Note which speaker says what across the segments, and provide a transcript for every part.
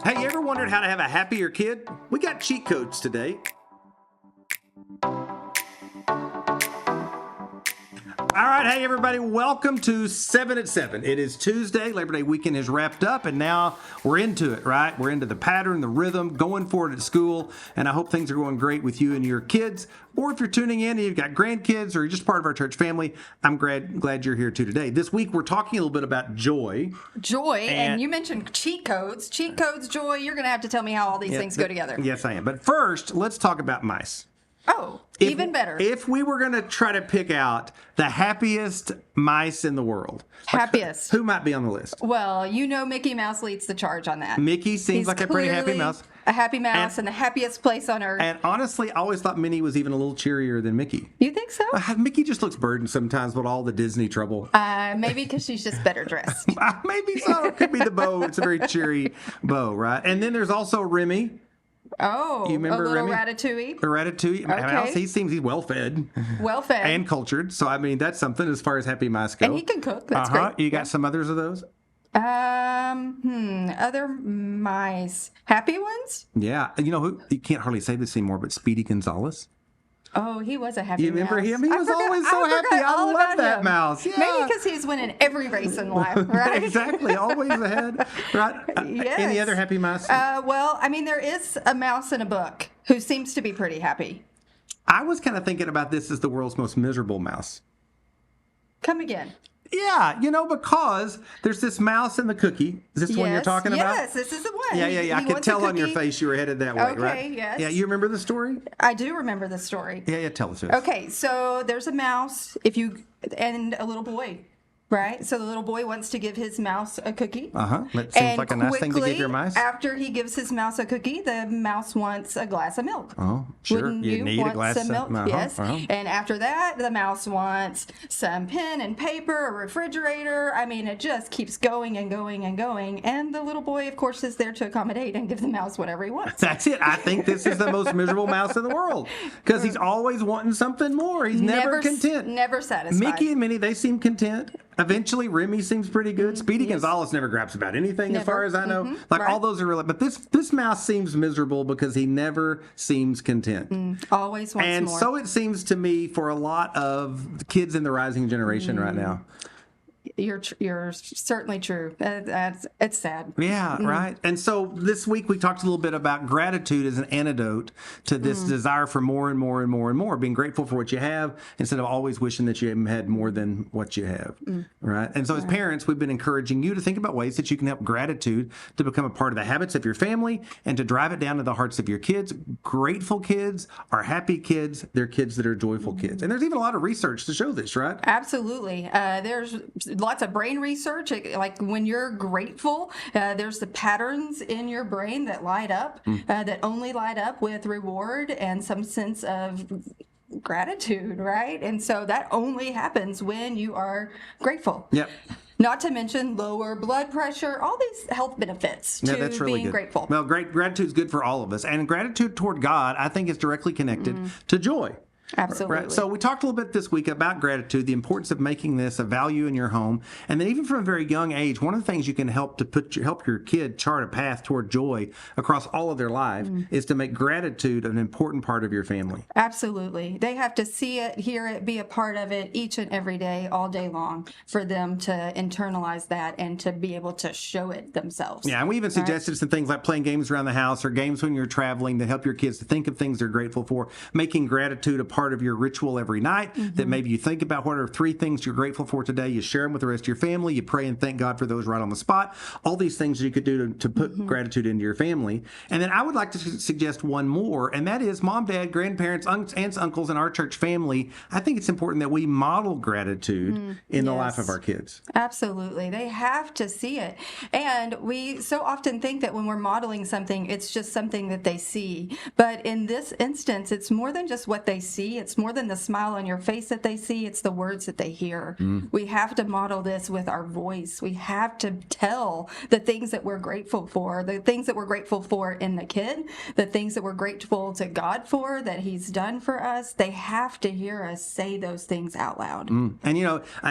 Speaker 1: Hey, you ever wondered how to have a happier kid? We got cheat codes today. All right, hey everybody, welcome to 7 at 7. It is Tuesday, Labor Day weekend is wrapped up, and now we're into it, right? We're into the pattern, the rhythm, going for it at school, and I hope things are going great with you and your kids. Or if you're tuning in and you've got grandkids or you're just part of our church family, I'm glad you're here too today. This week we're talking a little bit about joy.
Speaker 2: Joy, and you mentioned cheat codes. Cheat codes, joy, you're going to have to tell me how all these things go together.
Speaker 1: Yes, I am. But first, let's talk about mice.
Speaker 2: Oh, even better.
Speaker 1: If we were going to try to pick out the happiest mice in the world.
Speaker 2: Happiest.
Speaker 1: Who might be on the list?
Speaker 2: Well, you know Mickey Mouse leads the charge on that.
Speaker 1: Mickey seems like a pretty happy mouse.
Speaker 2: A happy mouse and the happiest place on earth.
Speaker 1: And honestly, I always thought Minnie was even a little cheerier than Mickey.
Speaker 2: You think so?
Speaker 1: Mickey just looks burdened sometimes with all the Disney trouble.
Speaker 2: Maybe because she's just better dressed.
Speaker 1: Maybe so. It could be the bow. It's a very cheery bow, right? And then there's also Remy.
Speaker 2: Oh,
Speaker 1: you remember
Speaker 2: a little
Speaker 1: Remy?
Speaker 2: Ratatouille?
Speaker 1: A Ratatouille.
Speaker 2: Okay.
Speaker 1: He's well-fed.
Speaker 2: Well-fed.
Speaker 1: And cultured. So, I mean, that's something as far as happy mice go.
Speaker 2: And he can cook. That's great.
Speaker 1: You got some others of those?
Speaker 2: Other mice. Happy ones?
Speaker 1: Yeah. You know who? You can't hardly say this anymore, but Speedy Gonzales.
Speaker 2: Oh, he was a happy mouse.
Speaker 1: You remember him? He was always so happy. I love that mouse. Yeah.
Speaker 2: Maybe because he's winning every race in life, right?
Speaker 1: Exactly. Always ahead. Right?
Speaker 2: Yes.
Speaker 1: Any other happy mice?
Speaker 2: Well, I mean, there is a mouse in a book who seems to be pretty happy.
Speaker 1: I was kind of thinking about this as the world's most miserable mouse.
Speaker 2: Come again.
Speaker 1: Yeah, because there's this mouse in the cookie. Is this the one you're talking about?
Speaker 2: Yes, this is the one.
Speaker 1: Yeah. I could tell on your face you were headed that way, right?
Speaker 2: Okay, yes.
Speaker 1: Yeah, you remember the story?
Speaker 2: I do remember the story.
Speaker 1: Yeah, tell us.
Speaker 2: Okay, so there's a mouse and a little boy. Right? So the little boy wants to give his mouse a cookie.
Speaker 1: That seems like a nice thing to give your mice.
Speaker 2: After he gives his mouse a cookie, the mouse wants a glass of milk.
Speaker 1: Oh, sure.
Speaker 2: Wouldn't
Speaker 1: you
Speaker 2: you
Speaker 1: need
Speaker 2: want
Speaker 1: a glass
Speaker 2: some milk? Yes.
Speaker 1: Uh-huh.
Speaker 2: And after that, the mouse wants some pen and paper, a refrigerator. I mean, it just keeps going and going and going. And the little boy, of course, is there to accommodate and give the mouse whatever he wants.
Speaker 1: That's it. I think this is the most miserable mouse in the world because he's always wanting something more. He's never content.
Speaker 2: Never satisfied.
Speaker 1: Mickey and Minnie, they seem content. Eventually, Remy seems pretty good. Speedy Gonzales never grabs about anything, as far as I know. All those are really. But this mouse seems miserable because he never seems content.
Speaker 2: Always wants more.
Speaker 1: And so it seems to me for a lot of the kids in the rising generation right now.
Speaker 2: You're certainly true. It's sad.
Speaker 1: Yeah, right. And so this week we talked a little bit about gratitude as an antidote to this desire for more and more and more and more, being grateful for what you have instead of always wishing that you had more than what you have, right? And so as parents, we've been encouraging you to think about ways that you can help gratitude to become a part of the habits of your family and to drive it down to the hearts of your kids. Grateful kids are happy kids. They're kids that are joyful kids. And there's even a lot of research to show this, right?
Speaker 2: Absolutely. There's lots of brain research, like when you're grateful, there's the patterns in your brain that light up, that only light up with reward and some sense of gratitude, right? And so that only happens when you are grateful.
Speaker 1: Yep.
Speaker 2: Not to mention lower blood pressure, all these health benefits to
Speaker 1: that's really
Speaker 2: being
Speaker 1: good.
Speaker 2: Grateful.
Speaker 1: Well, gratitude is good for all of us. And gratitude toward God, I think, is directly connected to joy.
Speaker 2: Absolutely.
Speaker 1: Right. So we talked a little bit this week about gratitude, the importance of making this a value in your home, and then even from a very young age, one of the things you can help your kid chart a path toward joy across all of their life is to make gratitude an important part of your family.
Speaker 2: Absolutely. They have to see it, hear it, be a part of it each and every day, all day long, for them to internalize that and to be able to show it themselves.
Speaker 1: Yeah, and we even suggested some things like playing games around the house or games when you're traveling that help your kids to think of things they're grateful for, making gratitude a part of your ritual every night, that maybe you think about what are 3 things you're grateful for today, you share them with the rest of your family, you pray and thank God for those right on the spot, all these things you could do to put gratitude into your family. And then I would like to suggest one more, and that is mom, dad, grandparents, aunts, uncles, and our church family. I think it's important that we model gratitude in the life of our kids.
Speaker 2: Absolutely. They have to see it. And we so often think that when we're modeling something, it's just something that they see. But in this instance, it's more than just what they see. see. It's more than the smile on your face that they see. It's the words that they hear. We have to model this with our voice. We have to tell the things that we're grateful for, the things that we're grateful for in the kid, the things that we're grateful to God for, that he's done for us. They have to hear us say those things out loud.
Speaker 1: And,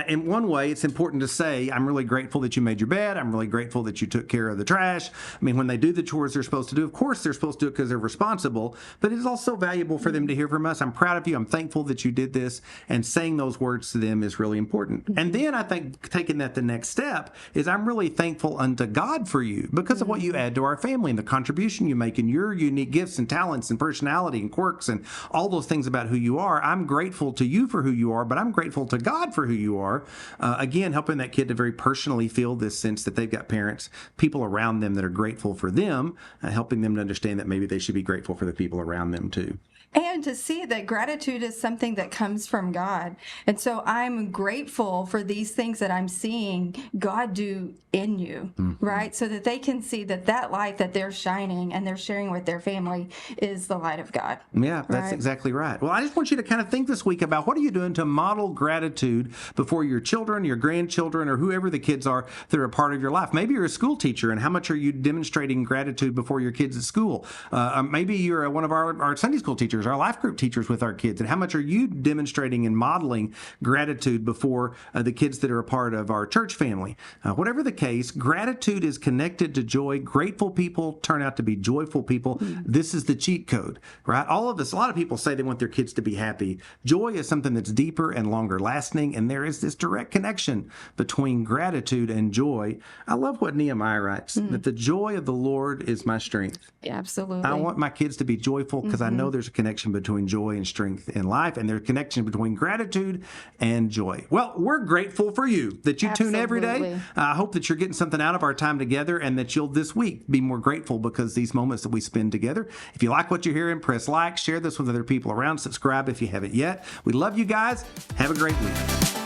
Speaker 1: in one way, it's important to say, I'm really grateful that you made your bed. I'm really grateful that you took care of the trash. I mean, when they do the chores they're supposed to do, of course they're supposed to do it because they're responsible, but it's also valuable for them to hear from us. I'm proud of you. I'm thankful that you did this. And saying those words to them is really important. And then I think taking that the next step is I'm really thankful unto God for you because of what you add to our family and the contribution you make and your unique gifts and talents and personality and quirks and all those things about who you are. I'm grateful to you for who you are, but I'm grateful to God for who you are. Again, helping that kid to very personally feel this sense that they've got parents, people around them that are grateful for them, helping them to understand that maybe they should be grateful for the people around them too.
Speaker 2: And to see that gratitude is something that comes from God. And so I'm grateful for these things that I'm seeing God do in you, right? So that they can see that that light that they're shining and they're sharing with their family is the light of God.
Speaker 1: Yeah, that's exactly right. Well, I just want you to kind of think this week about what are you doing to model gratitude before your children, your grandchildren, or whoever the kids are that are a part of your life. Maybe you're a school teacher, and how much are you demonstrating gratitude before your kids at school? Maybe you're one of our Sunday school teachers, our life group teachers with our kids, and how much are you demonstrating and modeling gratitude before the kids that are a part of our church family? Whatever the case, gratitude is connected to joy. Grateful people turn out to be joyful people. This is the cheat code, right? All of us, a lot of people say they want their kids to be happy. Joy is something that's deeper and longer lasting, and there is this direct connection between gratitude and joy. I love what Nehemiah writes, that the joy of the Lord is my strength.
Speaker 2: Yeah, absolutely.
Speaker 1: I want my kids to be joyful because I know there's a connection between joy and strength in life, and there's a connection between gratitude and joy. Well, we're grateful for you that you tune every day. I hope that you're getting something out of our time together and that you'll this week be more grateful because these moments that we spend together. If you like what you're hearing, press like, share this with other people around, subscribe if you haven't yet. We love you guys. Have a great week.